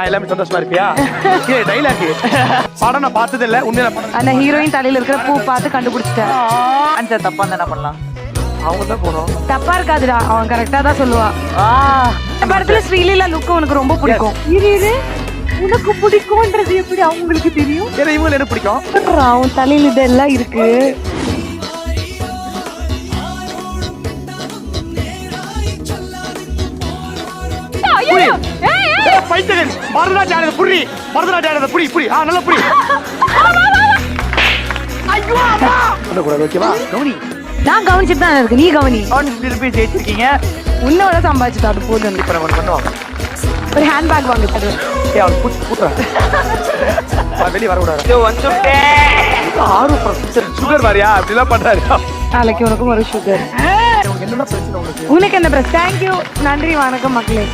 எல்லாமே சந்தோஷமா இருப்பியா? டைலாக் படம் நான் பார்த்தது இல்ல. உண்மையில அந்த ஹீரோயின் தலையில இருக்கிற பூ பார்த்து கண்டுபிடிச்சிட்டேன். ஆன்சர் தப்பா என்ன பண்ணலாம்? அவங்க தான் போறோம். தப்பா இருக்காதுடா, அவன் கரெக்டா தான் சொல்லுவா. இந்த படத்துல ஸ்ரீலீலா லுக் உனக்கு ரொம்ப பிடிக்கும். இது உனக்கு பிடிக்கும்ன்றது எப்படி அவங்களுக்கு தெரியும்? ஏன்னா இவங்க என்ன பிடிக்கும்? அவன் தலையில இதெல்லாம் இருக்கு. பரதநாட்டியம் புரி, பரதநாட்டியம் புரி புரி. நல்லா புரி. ஐயோ அம்மா. சொல்லக்கூடாது, ஓகேவா? கவுனி. நான் கவனிச்சுட்டு தான் இருக்கு, நீ கவனி. 150 rupees ஜெயிச்சிருக்கீங்க. உன்னோட சம்பாதிச்சுட்டு அது போதும். இப்ப நம்ம பண்ணுவோம். ஒரு ஹேண்ட் பேக் வாங்கி தரு. அவன் கூட்டுறேன். வெளியே வரக்கூடாது. இது 150. சுகர் வாரியா அப்படிலாம் பண்றாரு. நாளைக்கு உனக்கும் ஒரு சுகர். என்னென்ன பிரச்சனை உங்களுக்கு? உனக்கு என்ன பிரச்சனை? தேங்க்யூ, நன்றி, வணக்கம் மக்களே.